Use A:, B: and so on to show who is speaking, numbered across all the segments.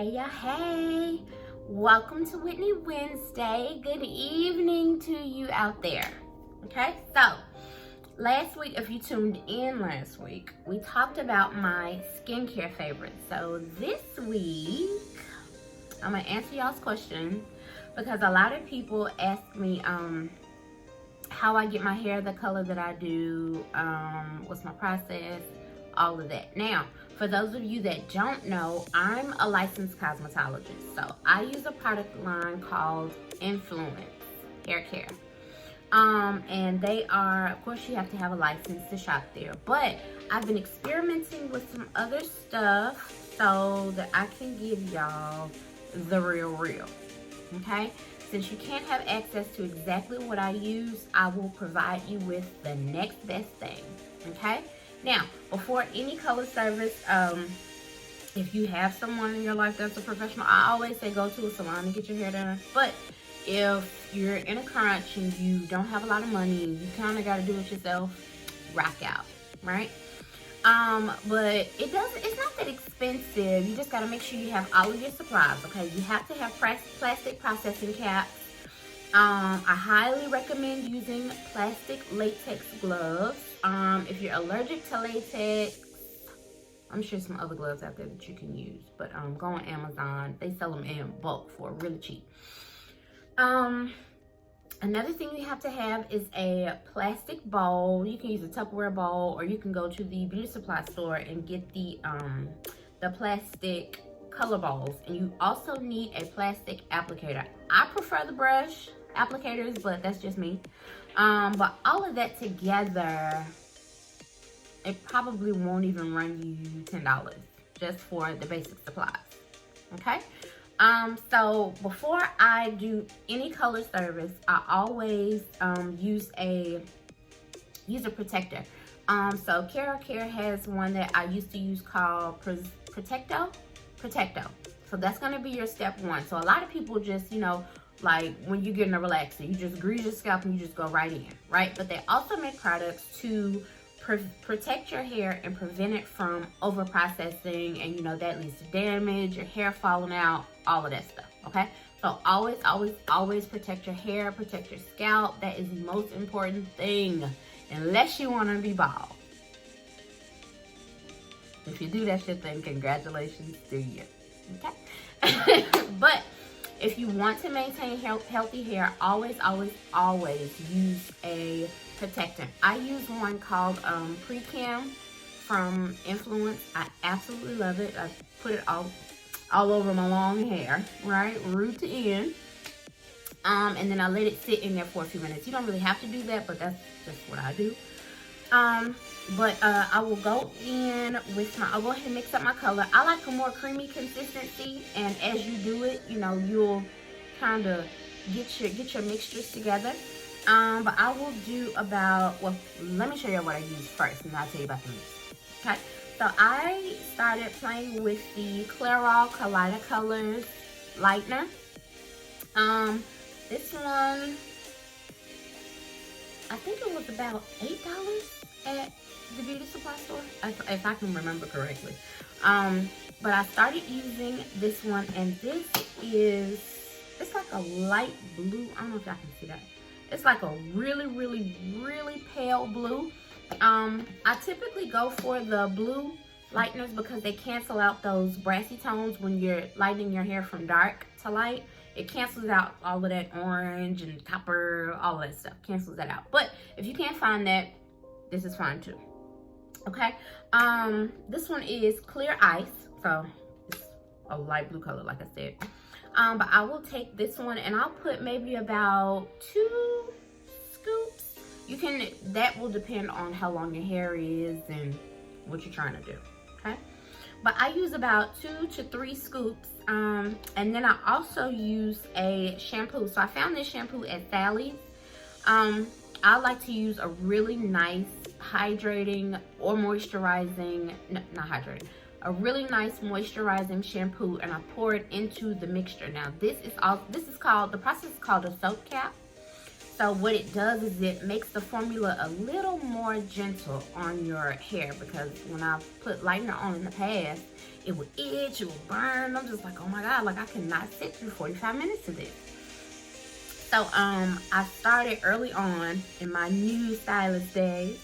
A: Hey, welcome to Whitney Wednesday. Good evening to you out there. Okay, so last week, if you tuned in last week, we talked about my skincare favorites. So this week, I'm gonna answer y'all's question because a lot of people ask me how I get my hair the color that I do, what's my process, all of that. Now, for those of you that don't know, I'm a licensed cosmetologist. So I use a product line called Influence Haircare. And they are, of course, you have to have a license to shop there. But I've been experimenting with some other stuff so that I can give y'all the real. Okay? Since you can't have access to exactly what I use, I will provide you with the next best thing. Okay? Now, before any color service, if you have someone in your life that's a professional, I always say go to a salon and get your hair done. But if you're in a crunch and you don't have a lot of money, you kind of got to do it yourself, rock out, right? But it's not that expensive. You just got to make sure you have all of your supplies, okay? You have to have plastic processing caps. I highly recommend using plastic latex gloves. If you're allergic to latex, I'm sure some other gloves out there that you can use, but go on Amazon. They sell them in bulk for really cheap. Another thing you have to have is a plastic bowl. You can use a Tupperware bowl, or you can go to the beauty supply store and get the plastic color bowls. And you also need a plastic applicator. I prefer the brush applicators, but that's just me. But all of that together, it probably won't even run you $10 just for the basic supplies. Okay? So before I do any color service, I always use a protector. So Haircare has one that I used to use called Protecto. So that's gonna be your step one. So a lot of people just, like when you're getting a relaxer, you just grease your scalp and you just go right in, right? But they also make products to protect your hair and prevent it from over processing, and that leads to damage, your hair falling out, all of that stuff. Okay, so always protect your hair, protect your scalp. That is the most important thing, unless you want to be bald. If you do that shit, then congratulations to you. Okay. But if you want to maintain healthy hair, always use a protectant. I use one called Pre-Cam from Influence. I absolutely love it. I put it all over my long hair, right, root to end. And then I let it sit in there for a few minutes. You don't really have to do that, but that's just what I do. But I will go in with I'll go ahead and mix up my color. I like a more creamy consistency, and as you do it, you'll kind of get your mixtures together. But I will do let me show you what I use first, and I'll tell you about the mix. Okay, so I started playing with the Clairol Kaleido Colors lightener. This one, I think it was about $8 at the beauty supply store, if I can remember correctly. But I started using this one, and it's like a light blue. I don't know if y'all can see that. It's like a really pale blue. I typically go for the blue lighteners because they cancel out those brassy tones when you're lightening your hair from dark to light. It cancels out all of that orange and copper, all of that stuff. Cancels that out. But if you can't find that, this is fine too. Okay. This one is Clear Ice. So it's a light blue color, like I said. But I will take this one and I'll put maybe about 2 scoops. That will depend on how long your hair is and what you're trying to do. Okay. But I use about 2 to 3 scoops. And then I also use a shampoo. So I found this shampoo at Sally's. I like to use a really nice hydrating or moisturizing, no, not hydrating, a really nice moisturizing shampoo, and I pour it into the mixture. Now the process is called a soak cap. So what it does is it makes the formula a little more gentle on your hair, because when I put lightener on in the past, it would itch, it would burn. I'm just like, oh my God, like I cannot sit through 45 minutes of this. So I started early on in my new stylist days.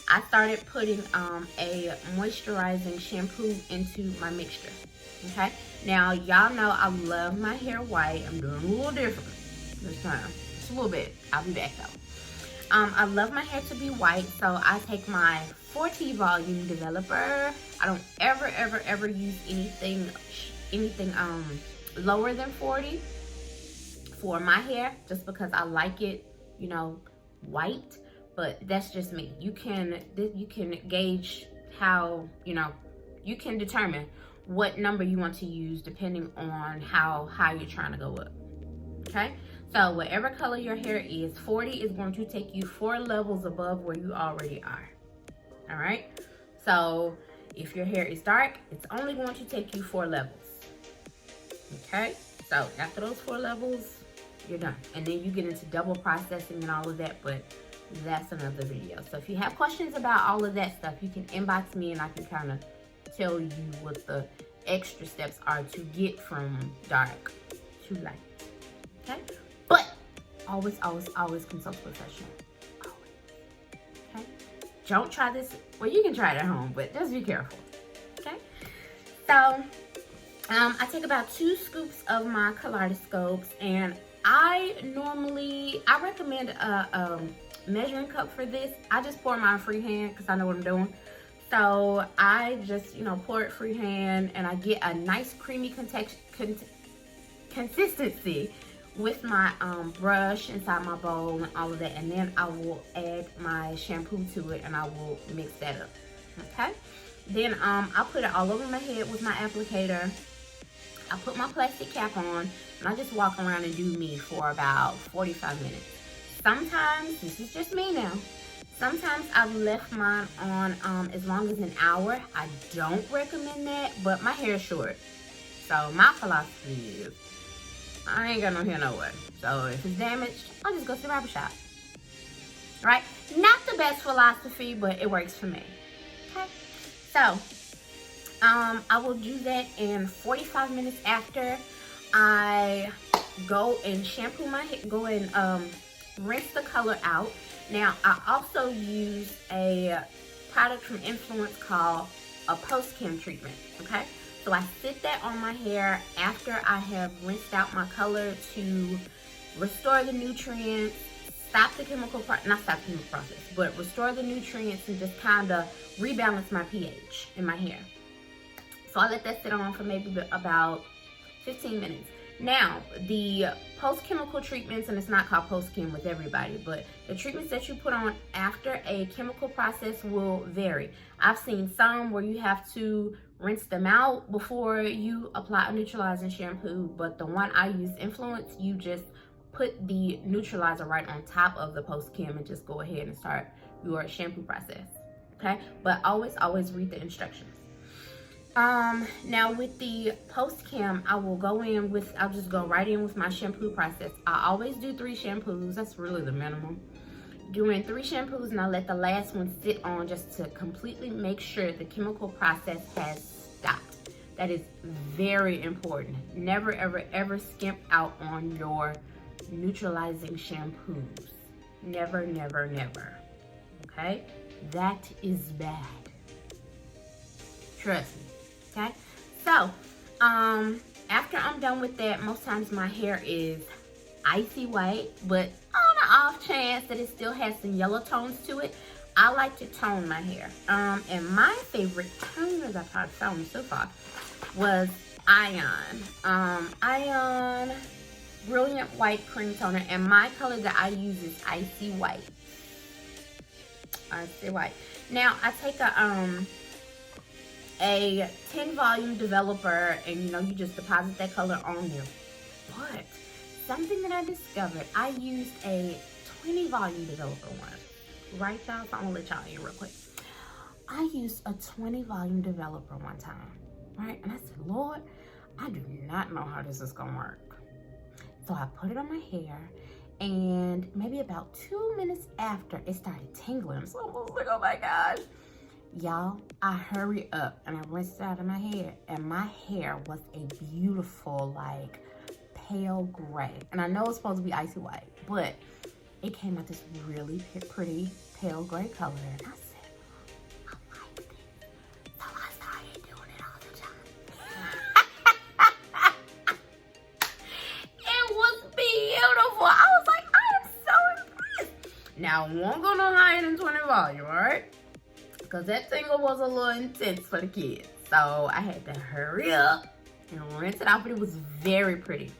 A: I started putting a moisturizing shampoo into my mixture. Okay, now y'all know I love my hair white. I'm doing a little different this time, just a little bit. I'll be back though. I love my hair to be white, so I take my 40 volume developer. I don't ever use anything lower than 40 for my hair, just because I like it, you know, white. But that's just me. You can gauge how, you know, you can determine what number you want to use depending on how high you're trying to go up. Okay, so whatever color your hair is, 40 is going to take you 4 levels above where you already are. All right, so if your hair is dark, it's only going to take you 4 levels. Okay, so after those 4 levels, you're done. And then you get into double processing and all of that, but that's another video. So if you have questions about all of that stuff, you can inbox me and I can kind of tell you what the extra steps are to get from dark to light. Okay, but always consult a professional. Always. Okay, don't try this. Well, you can try it at home, but just be careful. Okay, so I take about 2 scoops of my kaleidoscopes, and I recommend a measuring cup for this. I just pour mine freehand because I know what I'm doing. So I just, you know, pour it freehand, and I get a nice creamy consistency with my brush inside my bowl and all of that. And then I will add my shampoo to it and I will mix that up. Okay, then I'll put it all over my head with my applicator. I put my plastic cap on and I just walk around and do me for about 45 minutes. Sometimes, this is just me now, sometimes I've left mine on as long as an hour. I don't recommend that, but my hair is short. So my philosophy is, I ain't got no hair nowhere. So if it's damaged, I'll just go to the barber shop. Right? Not the best philosophy, but it works for me. Okay? So, I will do that in 45 minutes after I go and shampoo my hair, go and rinse the color out. Now, I also use a product from Influence called a post-chem treatment, okay? So I sit that on my hair after I have rinsed out my color to restore the nutrients, not stop the chemical process, but restore the nutrients and just kind of rebalance my pH in my hair. So I let that sit on for maybe about 15 minutes. Now, the post-chemical treatments, and it's not called post-chem with everybody, but the treatments that you put on after a chemical process will vary. I've seen some where you have to rinse them out before you apply a neutralizing shampoo, but the one I use, Influence, you just put the neutralizer right on top of the post-chem and just go ahead and start your shampoo process, okay? But always read the instructions. Now with the post-chem, I'll just go right in with my shampoo process. I always do 3 shampoos. That's really the minimum. Doing 3 shampoos, and I let the last one sit on just to completely make sure the chemical process has stopped. That is very important. Never, ever skimp out on your neutralizing shampoos. Never. Okay? That is bad. Trust me. Okay, so after I'm done with that, most times my hair is icy white, but on the off chance that it still has some yellow tones to it, I like to tone my hair. And my favorite toner that I've found so far was Ion. Ion Brilliant White Cream Toner, and my color that I use is Icy White. Icy White. Now I take a 10 volume developer, and you just deposit that color on there. But something that I discovered, I used a 20 volume developer one, right y'all? So I'm gonna let y'all in real quick. I used a 20 volume developer one time, right? And I said, Lord, I do not know how this is gonna work. So I put it on my hair, And maybe about 2 minutes after, it started tingling. So I was like, oh my gosh. Y'all, I hurried up and I rinsed it out of my hair. And my hair was a beautiful, like, pale gray. And I know it's supposed to be icy white, but it came out this really pretty pale gray color. And I said, I like this. So I started doing it all the time. It was beautiful. I was like, I am so impressed. Now, I won't go no higher than 20 volume, all right? Because that tingle was a little intense for the kids. So I had to hurry up and rinse it out, but it was very pretty.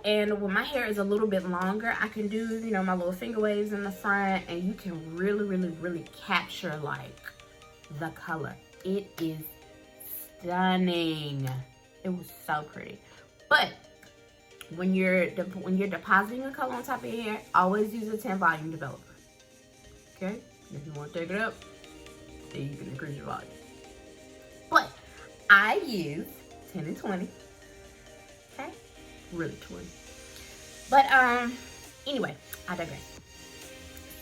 A: And when my hair is a little bit longer, I can do, you know, my little finger waves in the front, and you can really capture, like, the color. It is stunning. It was so pretty. But when you're depositing a color on top of your hair, always use a 10 volume developer. Okay? If you want to take it up, then you can increase your volume. But I use 10 and 20. Okay? Really 20. But anyway, I digress.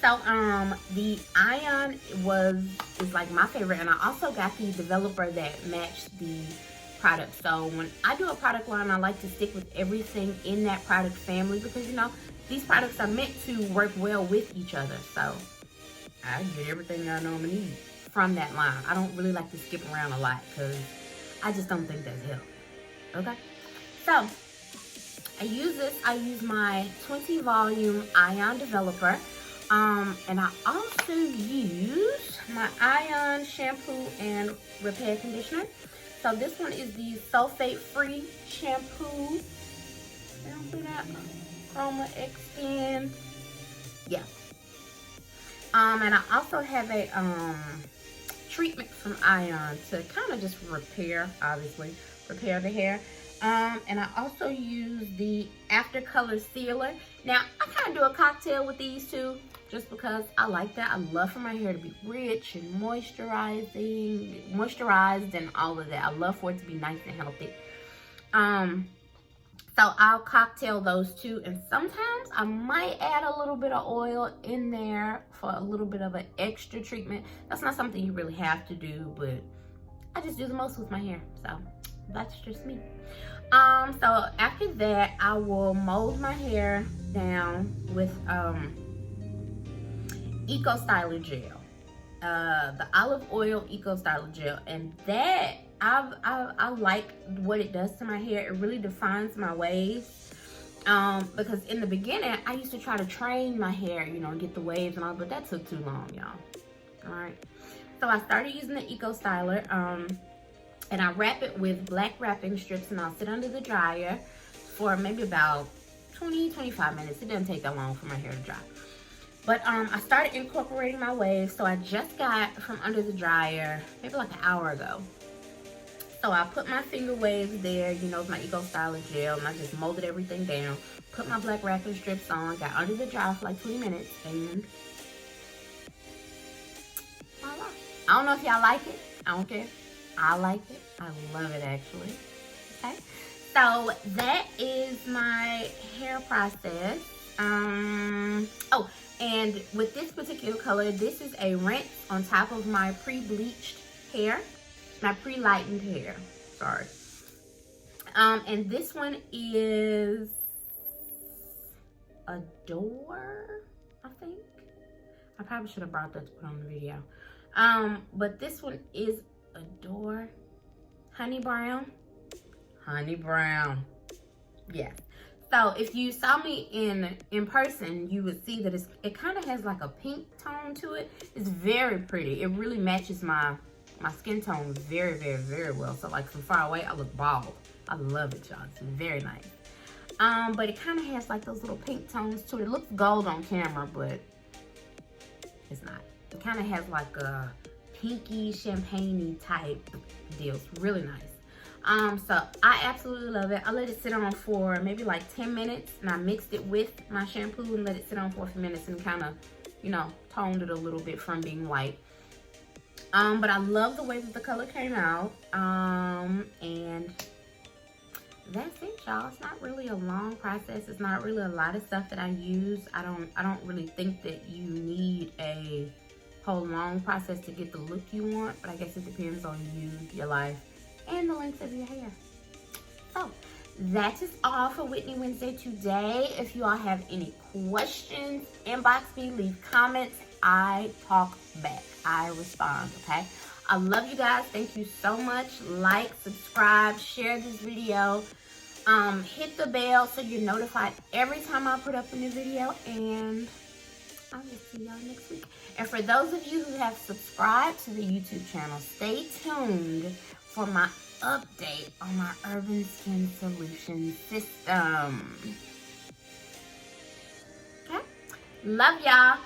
A: So the Ion is like my favorite, and I also got the developer that matched the product. So when I do a product line, I like to stick with everything in that product family, because, you know, these products are meant to work well with each other. So I get everything I know I need from that line. I don't really like to skip around a lot because I just don't think that's healthy. Okay? So I use my 20 volume Ion developer. And I also use my Ion shampoo and repair conditioner. So this one is the sulfate-free shampoo. I don't see that. Chroma Extend. Yeah. And I also have a treatment from Ion to kind of just repair the hair. And I also use the After Color Sealer. Now, I kind of do a cocktail with these two just because I like that. I love for my hair to be rich and moisturized and all of that. I love for it to be nice and healthy. So I'll cocktail those two, and sometimes I might add a little bit of oil in there for a little bit of an extra treatment. That's not something you really have to do, but I just do the most with my hair, so that's just me. So after that, I will mold my hair down with Eco Styler Gel, the olive oil Eco Styler Gel, and that I like what it does to my hair. It really defines my waves. Because in the beginning, I used to try to train my hair, you know, get the waves and all, but that took too long, y'all. All right. So I started using the Eco Styler, and I wrap it with black wrapping strips, and I'll sit under the dryer for maybe about 20-25 minutes. It doesn't take that long for my hair to dry. But I started incorporating my waves, so I just got from under the dryer maybe like an hour ago. So I put my finger waves there, you know, with my Eco Styler Gel, and I just molded everything down, put my black wrapping strips on, got under the dryer for like 20 minutes, and voila. I don't know if y'all like it. I don't care. I like it. I love it, actually. Okay. So that is my hair process. Oh, and with this particular color, this is a rinse on top of my pre-bleached hair. My pre-lightened hair, sorry. And this one is Adore, I think. I probably should have brought that to put on the video. But this one is Adore Honey Brown. Honey Brown. Yeah. So if you saw me in person, you would see that it kind of has like a pink tone to it. It's very pretty. It really matches my skin tone very, very, very well. So like from far away, I look bald. I love it, y'all. It's very nice. But it kind of has like those little pink tones to it. It looks gold on camera, but it's not. It kind of has like a pinky, champagne-y type deal. It's really nice. So I absolutely love it. I let it sit on for maybe like 10 minutes, and I mixed it with my shampoo and let it sit on for a few minutes and kind of, you know, toned it a little bit from being white. But I love the way that the color came out. And that's it, y'all. It's not really a long process. It's not really a lot of stuff that I use. I don't really think that you need a whole long process to get the look you want, but I guess it depends on you, your life, and the length of your hair. So that is all for Whitney Wednesday today. If you all have any questions, inbox me, leave comments. I talk back. I respond, okay? I love you guys. Thank you so much. Like, subscribe, share this video. Hit the bell so you're notified every time I put up a new video, and I will see y'all next week. And for those of you who have subscribed to the YouTube channel, stay tuned for my update on my Urban Skin Solution system. Okay? Love y'all.